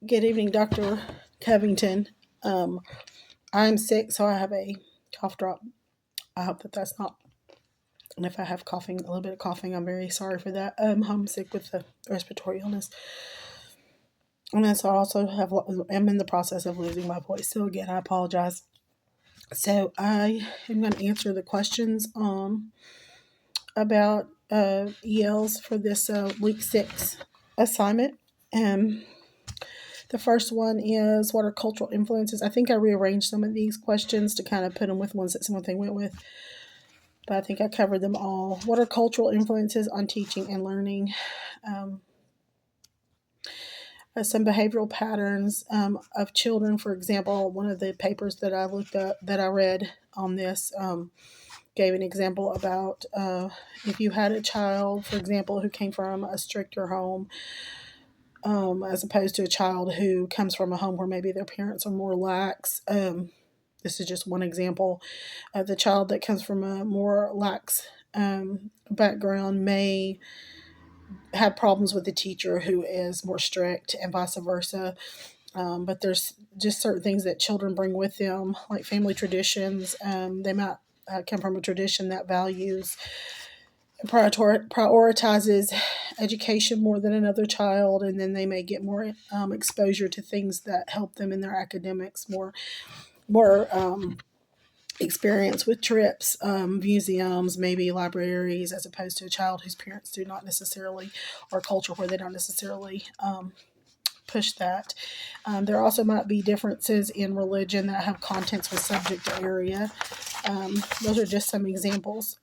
Good evening, Dr. Covington. I'm sick, so I have a cough drop. I hope that that's not. And if I have coughing, a little bit of coughing, I'm very sorry for that. I'm sick with the respiratory illness, and then so I also am in the process of losing my voice. So again, I apologize. So I am going to answer the questions about ELs for this week 6 assignment. Um, The first one is, what are cultural influences? I think I rearranged some of these questions to kind of put them with ones that someone they went with, but I think I covered them all. What are cultural influences on teaching and learning? Um, some behavioral patterns of children. For example, one of the papers that I looked up, that I read on this, gave an example about if you had a child, for example, who came from a stricter home, as opposed to a child who comes from a home where maybe their parents are more lax. This is just one example. The child that comes from a more lax background may have problems with the teacher who is more strict, and vice versa. But there's just certain things that children bring with them, like family traditions. They might come from a tradition that values prioritizes education more than another child, and then they may get more exposure to things that help them in their academics, more experience with trips, museums, maybe libraries, as opposed to a child whose parents do not necessarily, or culture where they don't necessarily push that. There also might be differences in religion that have contents with subject area. Those are just some examples.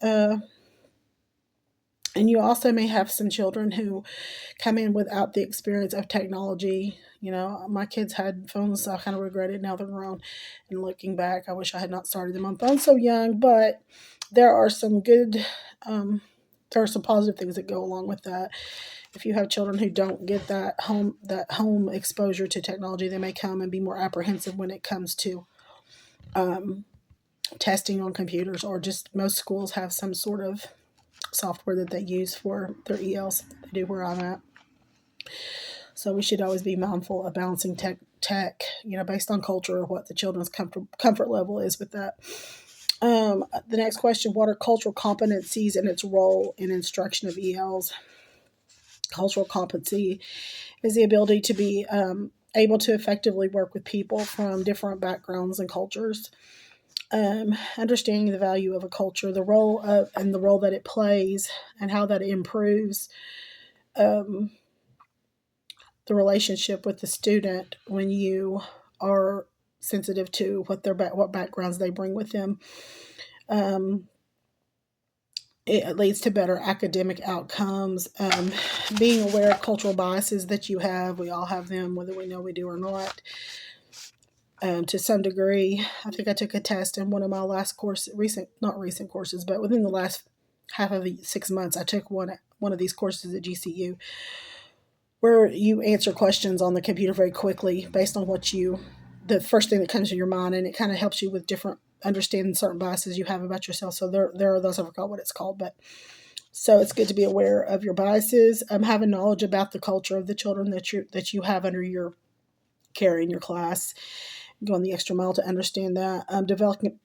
And you also may have some children who come in without the experience of technology. You know, my kids had phones, so I kind of regret it now they're grown. And looking back, I wish I had not started them on phones so young. But there are some good, there are some positive things that go along with that. If you have children who don't get that home exposure to technology, they may come and be more apprehensive when it comes to um, testing on computers, or just most schools have some sort of software that they use for their ELs. They do where I'm at. So we should always be mindful of balancing tech, based on culture, or what the children's comfort level is with that. The next question: what are cultural competencies and its role in instruction of ELs? Cultural competency is the ability to be able to effectively work with people from different backgrounds and cultures. Understanding the value of a culture, the role that it plays, and how that improves um, the relationship with the student when you are sensitive to what backgrounds they bring with them. Um, it leads to better academic outcomes. Being aware of cultural biases that you have, we all have them, whether we know we do or not. To some degree, I think I took a test in one of my last not recent courses, but within the last half of the 6 months, I took one of these courses at GCU, where you answer questions on the computer very quickly based on the first thing that comes to your mind, and it kind of helps you with different understanding certain biases you have about yourself. So there are those, I forgot what it's called, but so it's good to be aware of your biases, having knowledge about the culture of the children that you have under your care in your class, going the extra mile to understand that,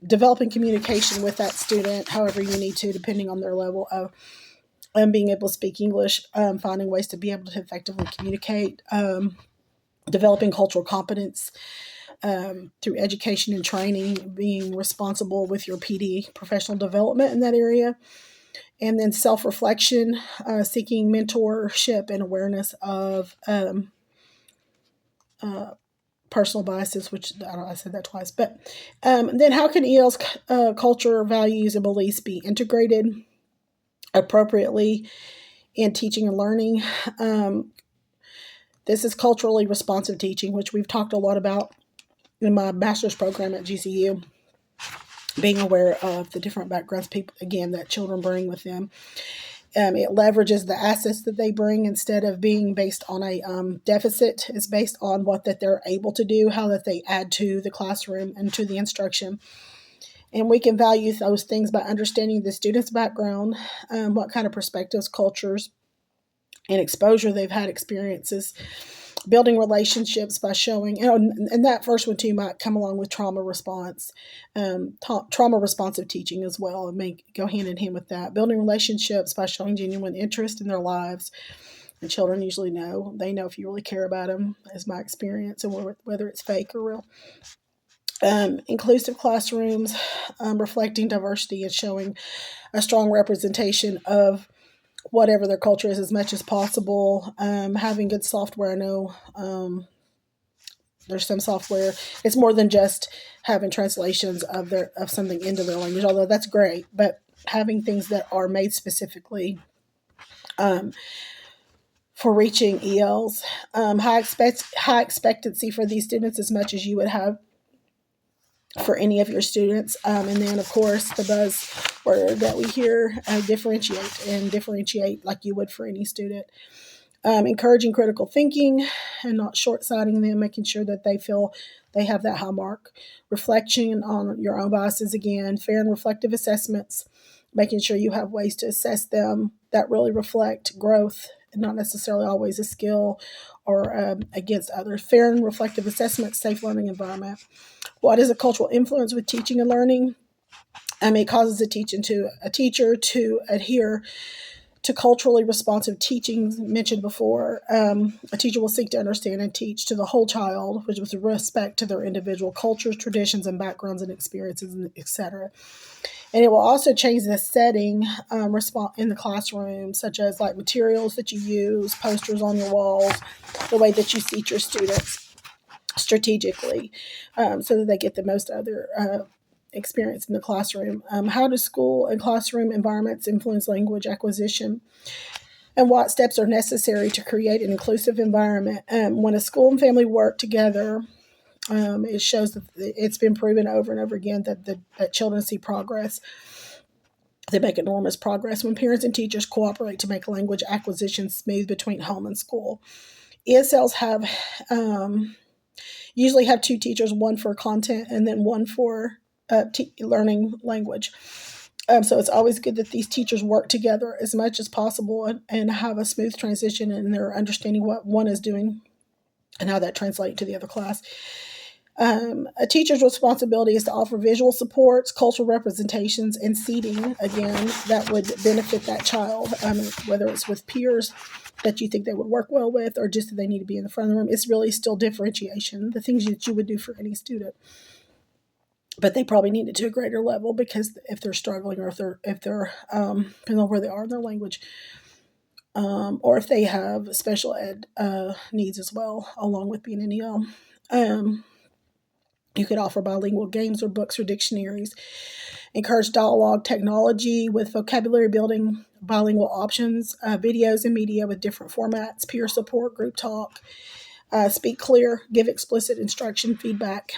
developing communication with that student however you need to, depending on their level of being able to speak English, finding ways to be able to effectively communicate, developing cultural competence through education and training, being responsible with your PD professional development in that area, and then self-reflection, seeking mentorship and awareness of personal biases, which I said that twice. But then how can EL's culture, values, and beliefs be integrated appropriately in teaching and learning? This is culturally responsive teaching, which we've talked a lot about in my master's program at GCU. Being aware of the different backgrounds that children bring with them. It leverages the assets that they bring instead of being based on a deficit. It's based on what that they're able to do, how that they add to the classroom and to the instruction. And we can value those things by understanding the student's background, what kind of perspectives, cultures, and exposure they've had experiences Building relationships by showing, and that first one too might come along with trauma response, trauma responsive teaching as well, and may go hand in hand with that. Building relationships by showing genuine interest in their lives. And children usually know, they know if you really care about them, is my experience, and whether it's fake or real. Inclusive classrooms, reflecting diversity and showing a strong representation of whatever their culture is as much as possible. Having good software. I know there's some software. It's more than just having translations of something into their language, although that's great. But having things that are made specifically for reaching ELs. High expectancy for these students as much as you would have for any of your students. And then, of course, the buzzword that we hear, differentiate like you would for any student. Encouraging critical thinking and not short-sighting them, making sure that they feel they have that high mark. Reflection on your own biases again, fair and reflective assessments, making sure you have ways to assess them that really reflect growth and not necessarily always a skill or against others. Fair and reflective assessments, safe learning environment. What is a cultural influence with teaching and learning? It causes a teacher to adhere to culturally responsive teachings mentioned before. A teacher will seek to understand and teach to the whole child, which with respect to their individual cultures, traditions, and backgrounds and experiences, etc. And it will also change the setting in the classroom, such as like materials that you use, posters on your walls, the way that you seat your students strategically, so that they get the most out of their experience in the classroom. How do school and classroom environments influence language acquisition? And what steps are necessary to create an inclusive environment? When a school and family work together, it shows that it's been proven over and over again that children see progress. They make enormous progress when parents and teachers cooperate to make language acquisition smooth between home and school. ESLs usually have two teachers, one for content and then one for learning language. So it's always good that these teachers work together as much as possible and have a smooth transition in their understanding what one is doing and how that translates to the other class. A teacher's responsibility is to offer visual supports, cultural representations, and seating, again, that would benefit that child, whether it's with peers that you think they would work well with or just that they need to be in the front of the room. It's really still differentiation, the things that you would do for any student. But they probably need it to a greater level because if they're struggling or if they're depending on where they are in their language, or if they have special ed needs as well, along with being an EL. You could offer bilingual games or books or dictionaries. Encourage dialogue technology with vocabulary building, bilingual options, videos and media with different formats, peer support, group talk. Speak clear, give explicit instruction, feedback,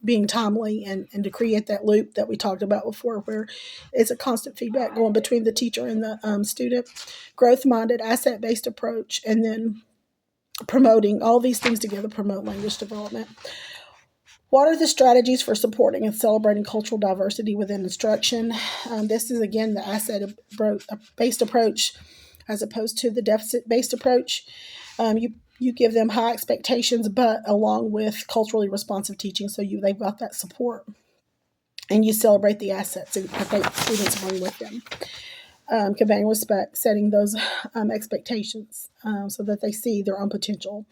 being timely, and to create that loop that we talked about before where it's a constant feedback going between the teacher and the student. Growth-minded, asset-based approach, and then promoting all these things together promote language development. What are the strategies for supporting and celebrating cultural diversity within instruction? This is, again, the asset-based approach as opposed to the deficit-based approach. You give them high expectations, but along with culturally responsive teaching, so they've got that support. And you celebrate the assets that students bring with them. Conveying respect, setting those expectations so that they see their own potential.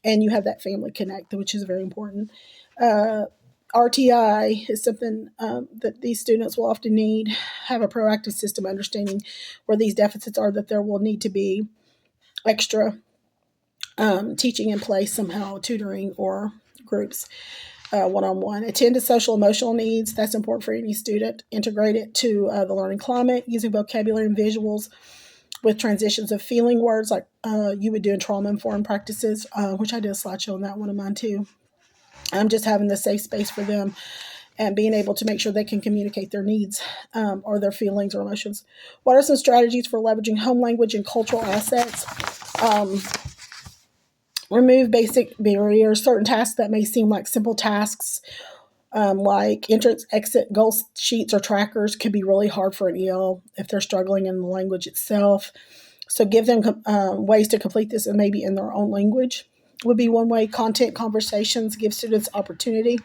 And you have that family connect, which is very important. RTI is something that these students will often need. Have a proactive system understanding where these deficits are, that there will need to be extra teaching in place somehow, tutoring or groups, one-on-one. Attend to social emotional needs. That's important for any student. Integrate it to the learning climate using vocabulary and visuals with transitions of feeling words like you would do in trauma-informed practices, which I did a slideshow on that one of mine too. Just having the safe space for them and being able to make sure they can communicate their needs or their feelings or emotions. What are some strategies for leveraging home language and cultural assets? Remove basic barriers. Certain tasks that may seem like simple tasks, like entrance, exit, goal sheets, or trackers, could be really hard for an EL if they're struggling in the language itself. So give them ways to complete this and maybe in their own language. would be one way. Content conversations give students opportunity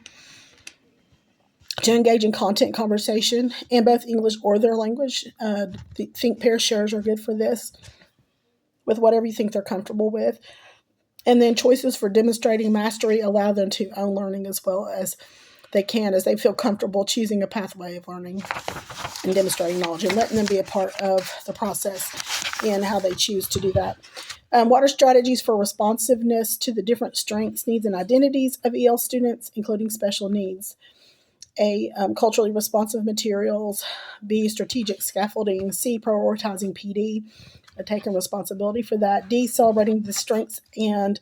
to engage in content conversation in both English or their language. Think pair shares are good for this, with whatever you think they're comfortable with. And then choices for demonstrating mastery allow them to own learning as well as they can, as they feel comfortable choosing a pathway of learning and demonstrating knowledge and letting them be a part of the process in how they choose to do that. What are strategies for responsiveness to the different strengths, needs, and identities of EL students, including special needs? A, culturally responsive materials. B, strategic scaffolding. C, prioritizing PD, taking responsibility for that. D, celebrating the strengths and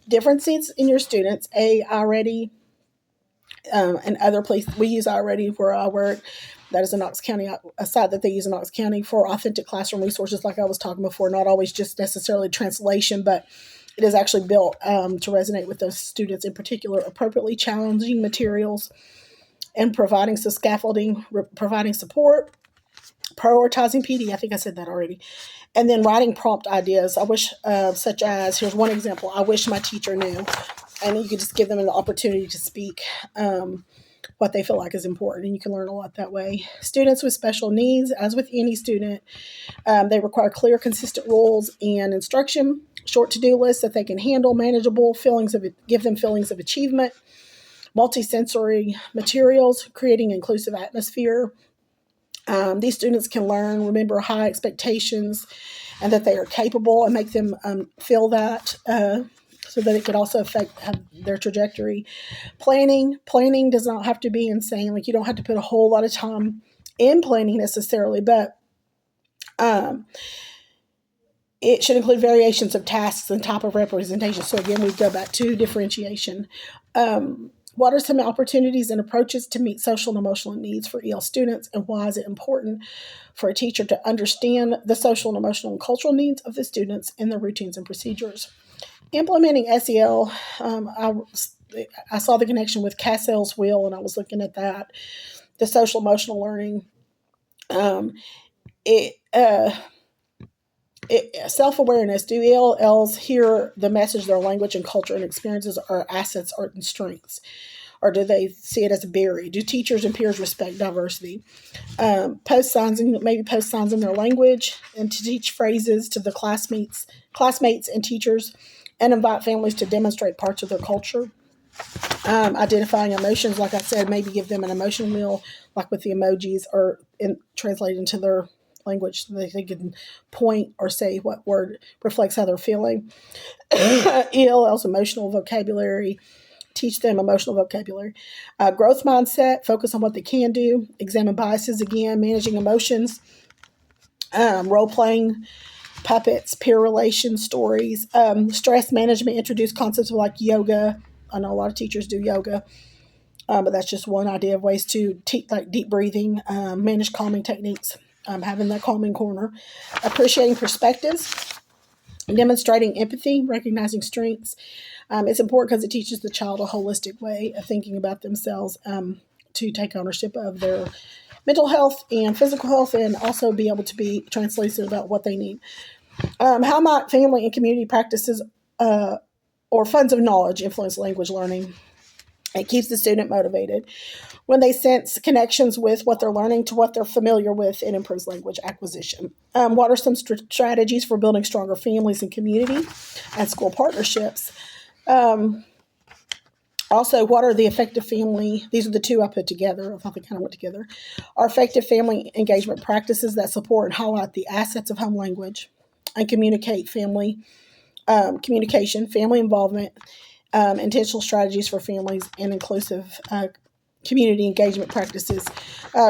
differences in your students. A, already, and other places. We use already where I work. That is in Knox County, a site that they use in Knox County for authentic classroom resources, like I was talking before, not always just necessarily translation, but it is actually built to resonate with those students in particular, appropriately challenging materials and providing some scaffolding, providing support, prioritizing PD. I think I said that already. And then writing prompt ideas. I wish, such as, here's one example. I wish my teacher knew. And you could just give them an opportunity to speak what they feel like is important, and you can learn a lot that way. Students with special needs, as with any student, they require clear, consistent rules and instruction, short to-do lists that they can handle, manageable, give them feelings of achievement, multisensory materials, creating inclusive atmosphere. These students can learn, remember high expectations, and that they are capable, and make them feel that so that it could also affect their trajectory. Planning does not have to be insane. Like, you don't have to put a whole lot of time in planning necessarily, but it should include variations of tasks and type of representation. So again, we go back to differentiation. What are some opportunities and approaches to meet social and emotional needs for EL students, and why is it important for a teacher to understand the social and emotional and cultural needs of the students and their routines and procedures? Implementing SEL, I saw the connection with Cassell's wheel, and I was looking at that, the social emotional learning. Self-awareness. Do ELLs hear the message their language and culture and experiences are assets and strengths? Or do they see it as a barrier? Do teachers and peers respect diversity? Post signs in their language, and to teach phrases to the classmates and teachers, and invite families to demonstrate parts of their culture. Identifying emotions, like I said, maybe give them an emotion wheel, like with the emojis, or translate into their language so they can point or say what word reflects how they're feeling. ELL's emotional vocabulary, teach them emotional vocabulary. Growth mindset, focus on what they can do. Examine biases again, managing emotions. Role-playing, puppets, peer relations, stories. Stress management, introduce concepts like yoga. I know a lot of teachers do yoga, but that's just one idea of ways to like deep breathing, manage calming techniques, having that calming corner. Appreciating perspectives, demonstrating empathy, recognizing strengths. It's important because it teaches the child a holistic way of thinking about themselves, to take ownership of their mental health and physical health, and also be able to be translucent about what they need. How might family and community practices or funds of knowledge influence language learning? It keeps the student motivated when they sense connections with what they're learning to what they're familiar with, and improves language acquisition. What are some strategies for building stronger families and community and school partnerships? Also, what are the effective family? These are the two I put together. I thought they kind of went together. Are effective family engagement practices that support and highlight the assets of home language and communication, family involvement, intentional strategies for families, and inclusive community engagement practices.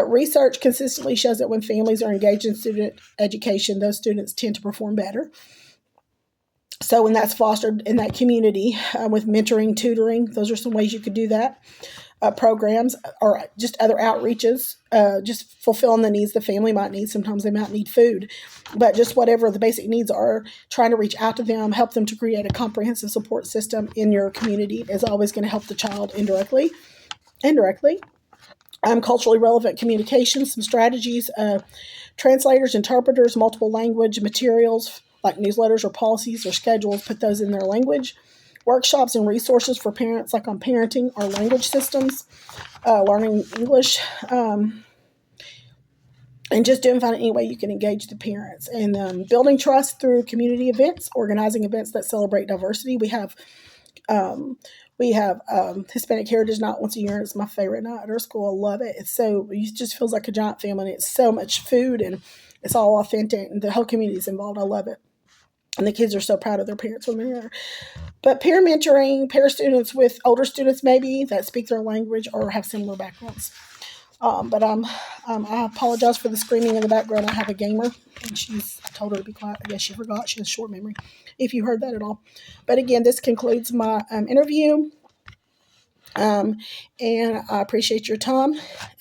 Research consistently shows that when families are engaged in student education, those students tend to perform better. So when that's fostered in that community, with mentoring, tutoring, those are some ways you could do that. Programs or just other outreaches, just fulfilling the needs the family might need. Sometimes they might need food, but just whatever the basic needs are, trying to reach out to them, help them to create a comprehensive support system in your community is always going to help the child indirectly. Culturally relevant communication, some strategies, translators, interpreters, multiple language materials like newsletters or policies or schedules, put those in their language. workshops and resources for parents, like on parenting or language systems, learning English, and just doing find any way you can engage the parents, and building trust through community events, organizing events that celebrate diversity. Um, we have Hispanic Heritage Night once a year, and it's my favorite night at our school. I love it. It just feels like a giant family. It's so much food, and it's all authentic, and the whole community is involved. I love it. And the kids are so proud of their parents when they're there. But peer mentoring, pair students with older students maybe that speak their language or have similar backgrounds. But I apologize for the screaming in the background. I have a gamer, and I told her to be quiet. I guess she forgot. She has short memory, if you heard that at all. But again, this concludes my interview. Um, and I appreciate your time,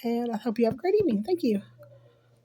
and I hope you have a great evening. Thank you.